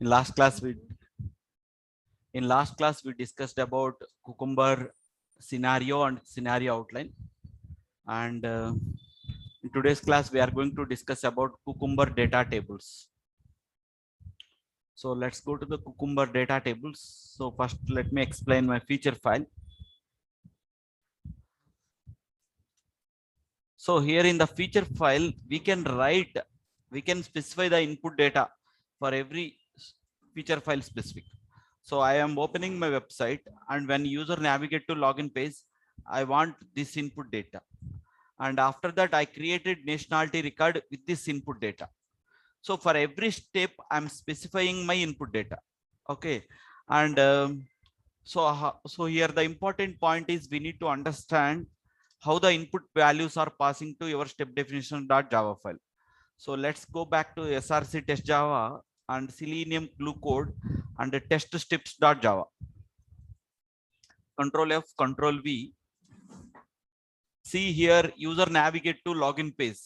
In last class, we discussed about Cucumber scenario and scenario outline, and in today's class we are going to discuss about Cucumber data tables. So let's go to the Cucumber data tables. So first, let me explain my feature file. So here in the feature file, we can specify the input data for every feature file specific. So I am opening my website, and when user navigate to login page, I want this input data. And after that, I created nationality record with this input data. So for every step, I'm specifying my input data. Okay. And so here the important point is we need to understand how the input values are passing to your step definition.java file. So let's go back to src test java and selenium glue code and the test steps.java. Control F, Control V. See here, user navigate to login page.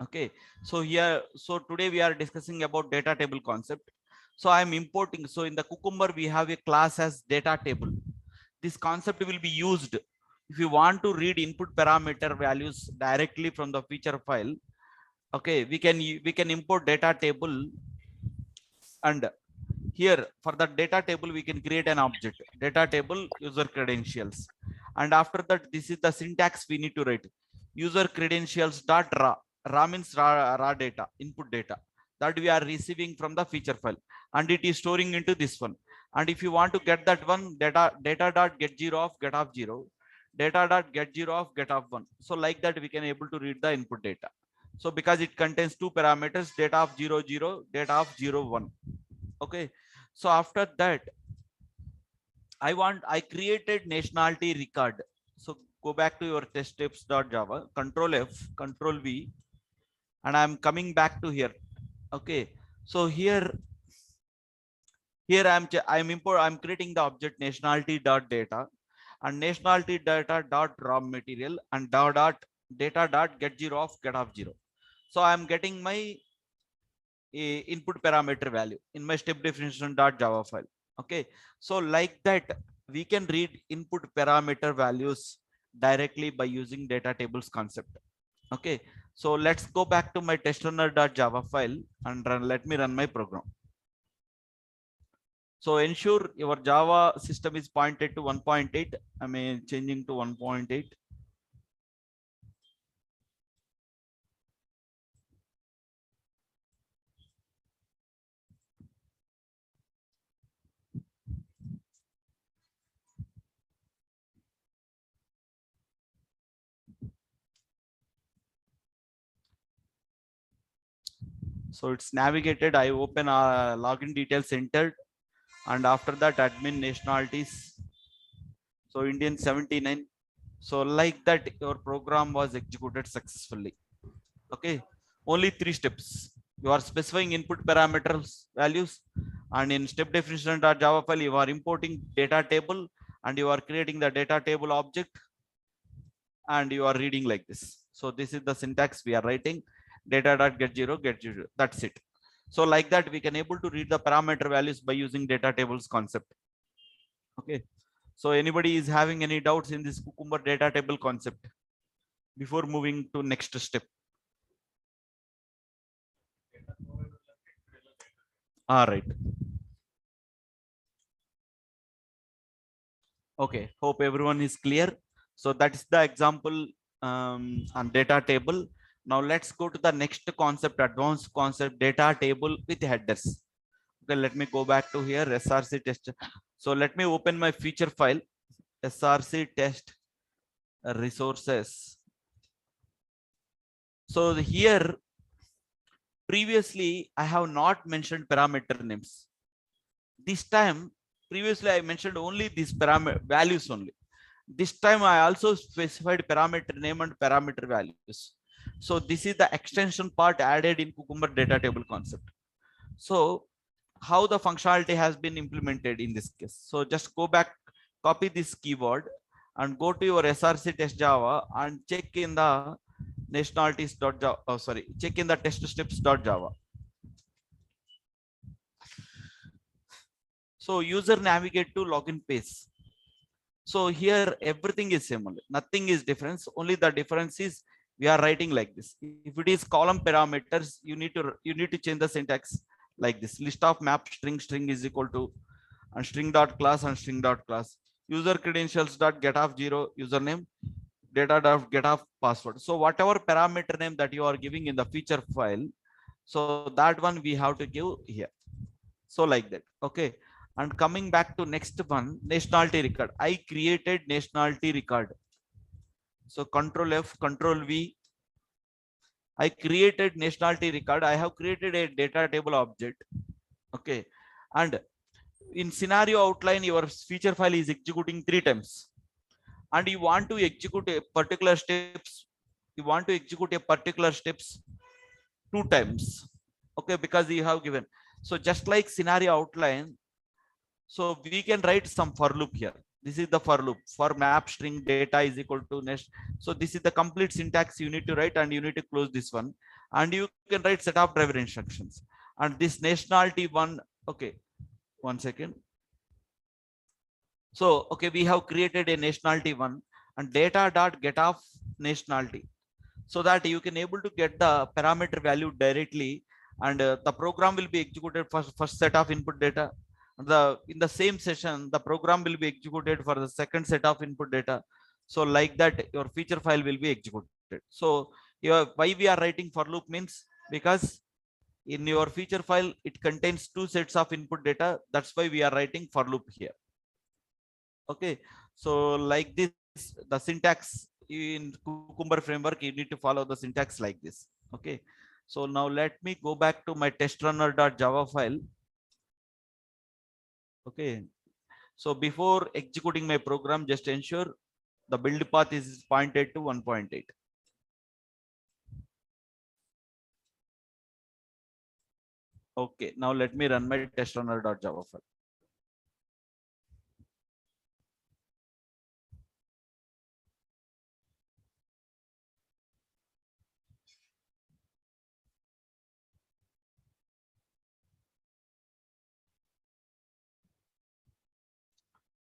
Okay. So here, so today we are discussing about data table concept. So I'm importing. So in the Cucumber, we have a class as data table. This concept will be used if you want to read input parameter values directly from the feature file. Okay, we can import data table, and here for the data table we can create an object, data table user credentials, and after that this is the syntax we need to write: user credentials dot raw. Raw means raw data, input data that we are receiving from the feature file, and it is storing into this one. And if you want to get that one, data dot get 0 of get of 0, data dot get 0 of get of 1. So like that we can able to read the input data. So because it contains two parameters, data of 0 0, data of 0 1. Okay. So after that, I created nationality record. So go back to your test steps.java, Control F, Control V, and I'm coming back to here. Okay. So here I'm creating the object nationality.data and nationality.data.raw material and data.get 0 of get of 0. So I'm getting my input parameter value in my step definition.java file. Okay. So like that, we can read input parameter values directly by using data tables concept. Okay. So let's go back to my testrunner.java file and let me run my program. So ensure your Java system is pointed to 1.8. I mean, changing to 1.8. So it's navigated. I open login details entered, and after that admin nationalities. So Indian 79. So like that, your program was executed successfully. Okay. Only 3 steps. You are specifying input parameters values, and in step definition.java file, you are importing data table and you are creating the data table object, and you are reading like this. So this is the syntax we are writing: data.get 0, get 0. That's it. So like that, we can able to read the parameter values by using data tables concept. Okay. So anybody is having any doubts in this Cucumber data table concept before moving to next step? All right. Okay. Hope everyone is clear. So that is the example on data table. Now let's go to the next concept, advanced concept, data table with headers. Okay, let me go back to here, src test. So let me open my feature file, src test resources. So here, previously I have not mentioned parameter names. This time, previously I mentioned only these parameter values only. This time I also specified parameter name and parameter values. So this is the extension part added in Cucumber data table concept. So how the functionality has been implemented in this case. So just go back, copy this keyword and go to your src test java and check in the nationalities.java. Check in the test steps.java. So user navigate to login page. So here everything is same only, nothing is difference, only the difference is we are writing like this. If it is column parameters, you need to change the syntax like this: list of map string is equal to and string dot class and string dot class, user credentials dot get off 0 username, data dot get off password. So whatever parameter name that you are giving in the feature file, so that one we have to give here. So like that. Okay, and coming back to next one, nationality record. I created nationality record. So control F, control V. I created nationality record. I have created a data table object. Okay, and in scenario outline, your feature file is executing 3 times, and you want to execute a particular steps, you want to execute a particular steps 2 times. Okay, because you have given. So just like scenario outline, so we can write some for loop here. This is the for loop for map string data is equal to nest. So this is the complete syntax you need to write, and you need to close this one, and you can write set of driver instructions. And this nationality one, okay, one second. So okay, we have created a nationality one and data dot get off nationality, so that you can able to get the parameter value directly, and the program will be executed for first set of input data. In the same session, the program will be executed for the second set of input data. So like that, your feature file will be executed. So why we are writing for loop means, because in your feature file it contains 2 sets of input data. That's why we are writing for loop here. Okay, so like this, the syntax in Cucumber framework, you need to follow the syntax like this. Okay, so now let me go back to my testrunner.java file. Okay, so before executing my program, just ensure the build path is pointed to 1.8. Okay, now let me run my testrunner.java file.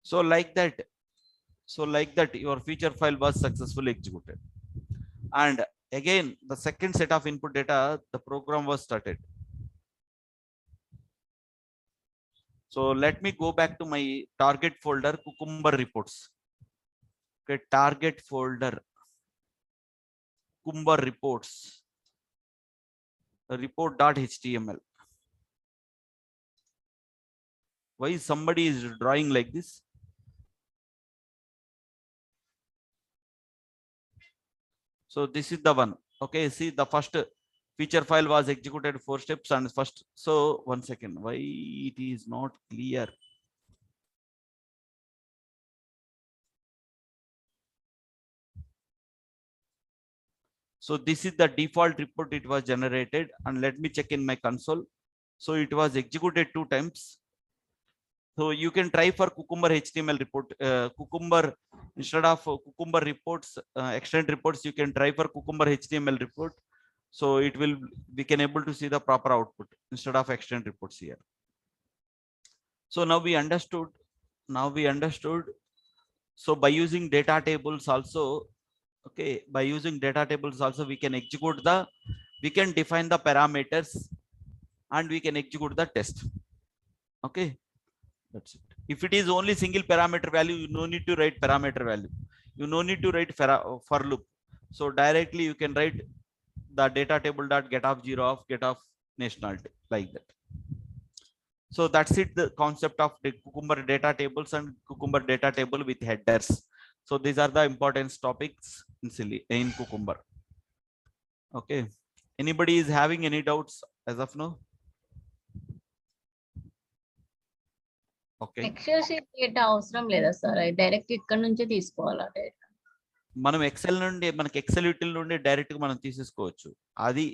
So like that, your feature file was successfully executed. And again, the second set of input data, the program was started. So let me go back to my target folder, Cucumber reports. Okay, target folder, Cucumber reports, report.html. Why somebody is drawing like this? So this is the one. Okay, see, the first feature file was executed 4 steps, and first. So 1 second, why it is not clear? So this is the default report, it was generated, and let me check in my console. So it was executed 2 times. So you can try for Cucumber HTML report, Cucumber, instead of Cucumber reports, extend reports, you can try for Cucumber HTML report. So it will, we can able to see the proper output instead of extend reports here. So now we understood. So by using data tables also, okay, by using data tables also, we can execute the, we can define the parameters, and we can execute the test. Okay, that's it. If it is only single parameter value, you no need to write parameter value. You no need to write for loop. So directly you can write the data table dot get off 0 of get off nationality like that. So that's it, the concept of the Cucumber data tables and Cucumber data table with headers. So these are the important topics in Cucumber. Okay. Anybody is having any doubts as of now? Okay. Excel sheet data అవసరం లేదా sir? Direct ఇక్కడ నుంచే తీసుకోవాలా data? మనం XL నుండి, మనకి XL util నుండి direct గా మనం తీసేసుకోవచ్చు. అది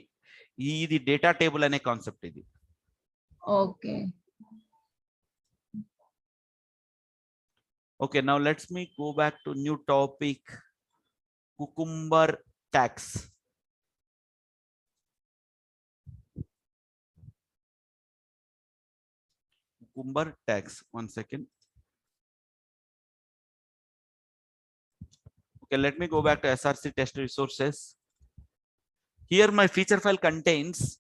ఇది డేటా టేబుల్ అనే కాన్సెప్ట్ ఇది. Okay. Okay, now let's me go back to new topic, Cucumber tax. Cucumber tags. One second. Okay, let me go back to SRC test resources. Here my feature file contains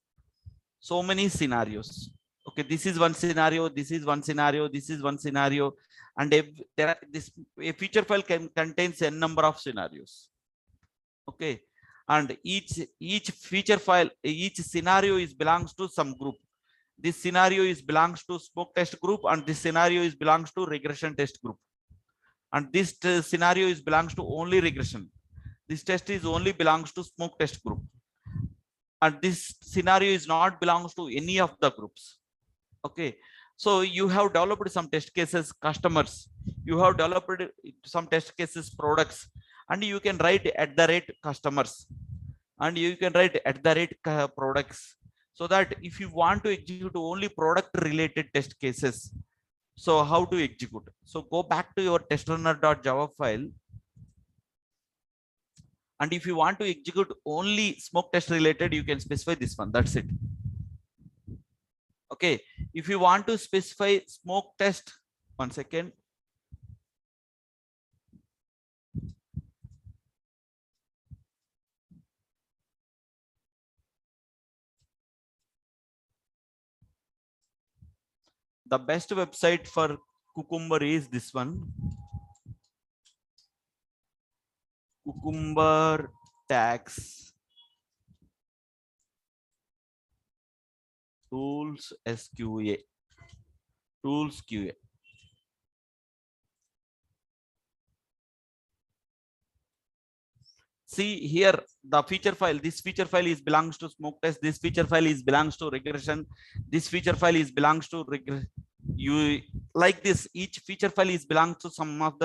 so many scenarios. Okay, this is one scenario, this is one scenario, this is one scenario, and a feature file contains n number of scenarios. Okay, and each feature file, each scenario is belongs to some group. This scenario is belongs to smoke test group, and this scenario is belongs to regression test group, and this scenario is belongs to only regression. This test is only belongs to smoke test group, and this scenario is not belongs to any of the groups. Okay, so you have developed some test cases customers, you have developed some test cases products, and you can write at the rate customers, and you can write at the rate products, so that if you want to execute only product related test cases, so how to execute? So go back to your testrunner.java file, and if you want to execute only smoke test related, you can specify this one. That's it. Okay, if you want to specify smoke test, one second. The best website for Cucumber is this one, Cucumber tags tools SQA, tools QA. See here the feature file, this feature file is belongs to smoke test, this feature file is belongs to regression, this feature file is belongs to you like this, each feature file is belongs to some of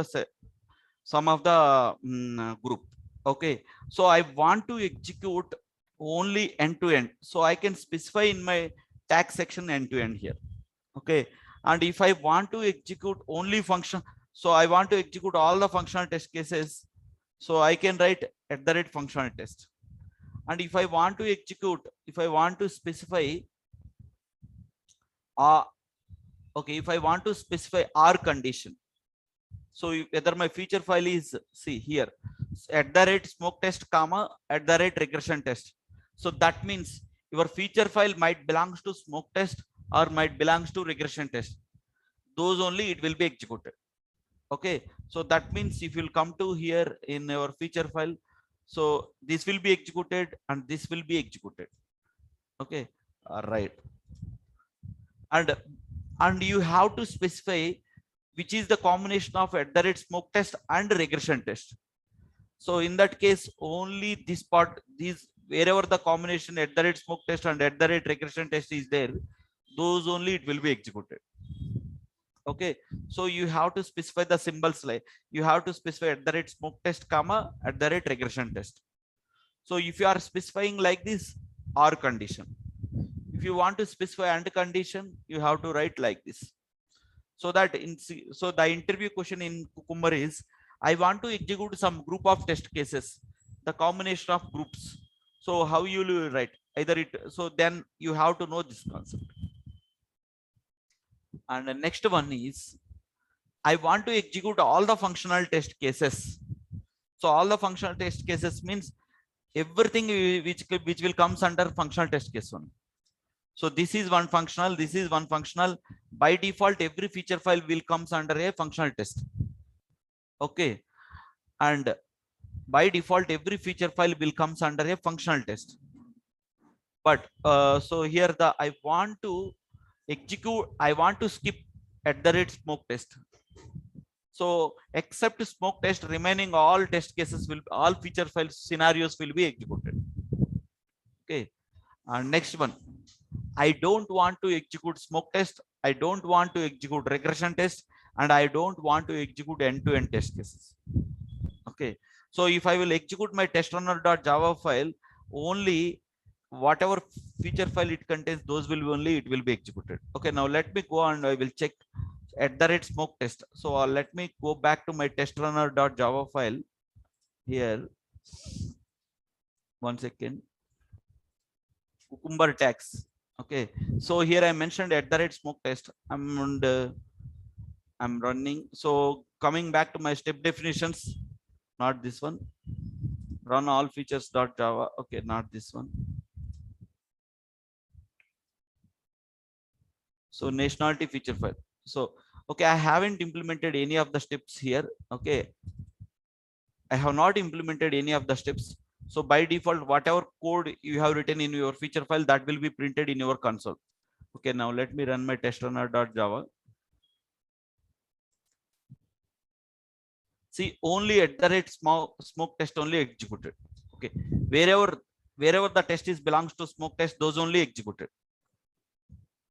the group. Okay, so I want to execute only end to end, so I can specify in my tag section end to end here. Okay, and if I want to execute only function, so I want to execute all the functional test cases, so I can write at the rate functional test. And if I want to execute, if I want to specify okay, if I want to specify R condition, so whether my feature file is, see here, at the rate smoke test comma at the rate regression test, so that means your feature file might belongs to smoke test or might belongs to regression test, those only it will be executed. Okay, so that means if you'll come to here in your feature file, so this will be executed and this will be executed. Okay, right, and you have to specify which is the combination of at the rate smoke test and regression test. So in that case, only this part, these wherever the combination at the rate smoke test and at the rate regression test is there, those only it will be executed. Okay, so you have to specify the symbols, like you have to specify at the rate smoke test comma at the rate regression test. So if you are specifying like this, or condition, if you want to specify and condition, you have to write like this. So that so the interview question in Cucumber is, I want to execute some group of test cases, the combination of groups. So how you will write either it, so then you have to know this concept. And the next one is, I want to execute all the functional test cases. So all the functional test cases means everything which will comes under functional test case one. So this is one functional, this is one functional. By default, every feature file will comes under a functional test. Okay, and by default, every feature file will comes under a functional test. But so here I want to execute, I want to skip at the rate smoke test. So except smoke test, remaining all test cases will, all feature file scenarios will be executed. Okay, and next one, I don't want to execute smoke test, I don't want to execute regression test, and I don't want to execute end-to-end test cases. Okay, so if I will execute my testrunner.java file, only whatever feature file it contains, those will only it will be executed. Okay, now let me go and I will check at the rate smoke test. So let me go back to my testrunner.java file here. One second. Cucumber tags. Okay, so here I mentioned at the rate smoke test. I'm running. So coming back to my step definitions, not this one. Run all features dot Java. Okay, not this one. So nationality feature file. So okay, I haven't implemented any of the steps here. Okay, I have not implemented any of the steps. So by default, whatever code you have written in your feature file, that will be printed in your console. Okay, now let me run my test runner.java. See, only at the rate smoke test only executed. Okay, wherever the test is belongs to smoke test, those only executed.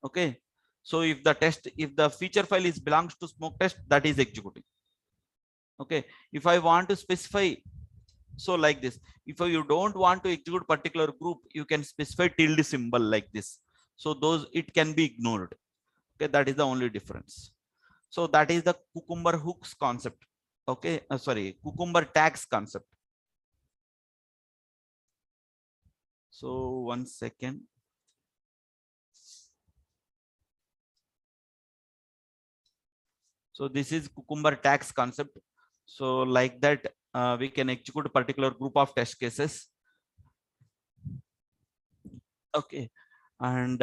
Okay, so if the feature file is belongs to smoke test, that is executing. Okay, if I want to specify, so like this, if you don't want to execute particular group, you can specify tilde symbol like this. So those it can be ignored. Okay, that is the only difference. So that is the Cucumber hooks concept. Okay, sorry, Cucumber tags concept. So 1 second. So this is Cucumber tags concept. So like that, we can execute a particular group of test cases. Okay, and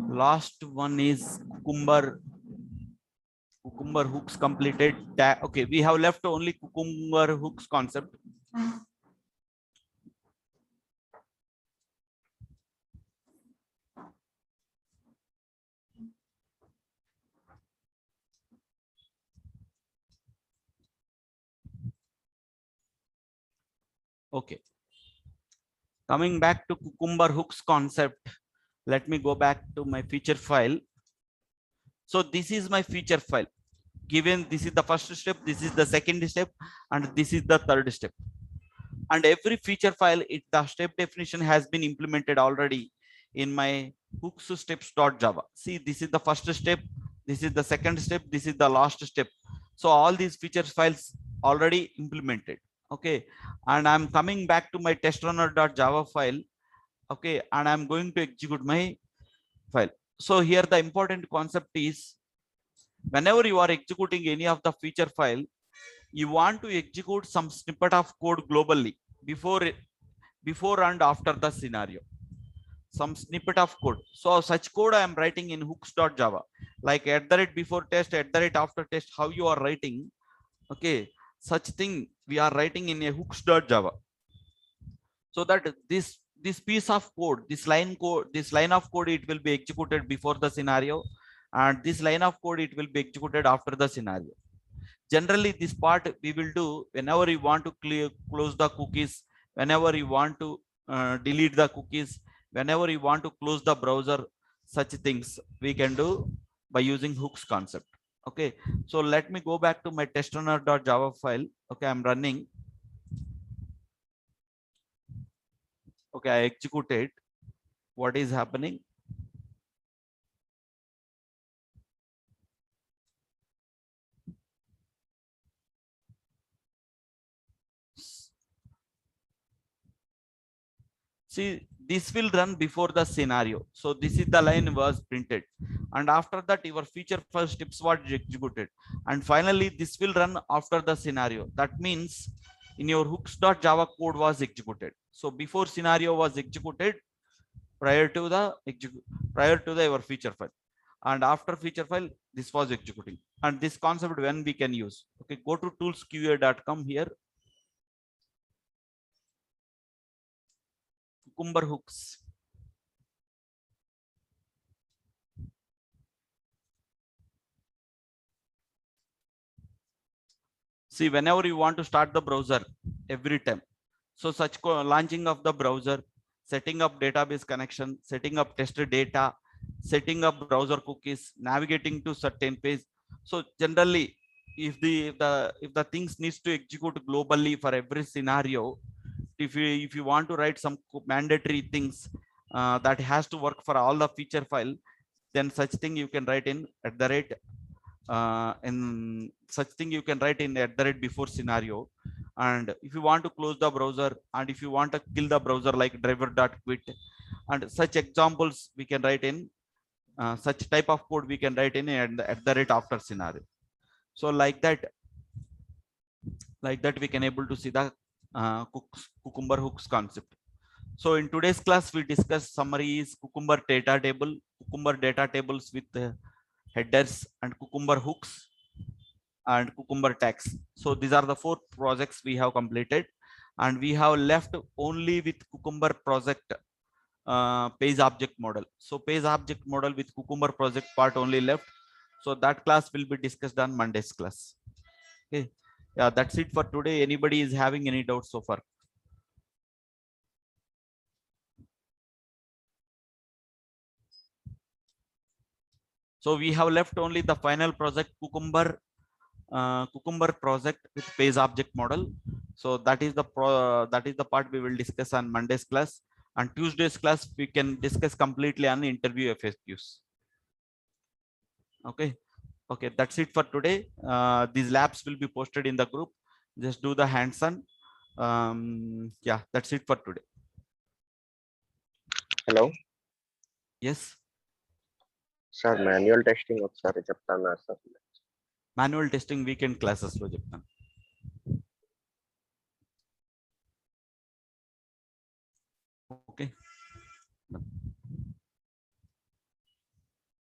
last one is Cucumber hooks completed. Okay, we have left only Cucumber hooks concept. Okay, coming back to Cucumber hooks concept, let me go back to my feature file. So this is my feature file. Given this is the first step, this is the second step, and this is the third step. And every feature file, the step definition has been implemented already in my hooks steps.java. See, this is the first step, this is the second step, this is the last step. So all these feature files already implemented. Okay, and I'm coming back to my test runner.java file. Okay, and I'm going to execute my file. So here the important concept is, whenever you are executing any of the feature file, you want to execute some snippet of code globally before and after the scenario, some snippet of code. So such code I am writing in hooks.java, like at the rate before test, at the rate after test, how you are writing. Okay, such thing we are writing in a hooks.java, so that this piece of code, this line of code, it will be executed before the scenario, and this line of code, it will be executed after the scenario. Generally, this part we will do whenever you want to close the cookies, whenever you want to delete the cookies, whenever you want to close the browser. Such things we can do by using hooks concept. Okay, so let me go back to my testrunner.java file. Okay, I'm running. Okay, I executed. What is happening? See, this will run before the scenario. So this is the line was printed. And after that, your feature first steps were executed. And finally, this will run after the scenario. That means in your hooks.java code was executed. So before scenario was executed, prior to the your feature file. And after feature file, this was executing. And this concept when we can use. Okay, go to toolsqa.com here. Cucumber hooks. See, whenever you want to start the browser, every time. So such launching of the browser, setting up database connection, setting up test data, setting up browser cookies, navigating to certain page. So generally, if the things needs to execute globally for every scenario, if you want to write some mandatory things that has to work for all the feature file, then such thing you can write in at the rate in such thing you can write in at the rate before scenario. And if you want to close the browser, and if you want to kill the browser like driver.quit, and such examples we can write in such type of code we can write in at the rate after scenario. So like that we can able to see the Cucumber hooks concept. So in today's class we discuss summaries, Cucumber data table, Cucumber data tables with headers, and Cucumber hooks and Cucumber tags. So these are the 4 projects we have completed, and we have left only with Cucumber project page object model. So page object model with Cucumber project part only left. So that class will be discussed on Monday's class. Okay. Yeah, that's it for today. Anybody is having any doubts so far? So we have left only the final project Cucumber project with page object model. So that is the part we will discuss on Monday's class, and Tuesday's class we can discuss completely on interview FAQs. Okay, that's it for today. These labs will be posted in the group. Just do the hands-on. Yeah, that's it for today. Hello. Yes. Sir, manual testing ఒకసారి చెప్తాను sir. Manual testing weekend classes లో చెప్తాను. Okay.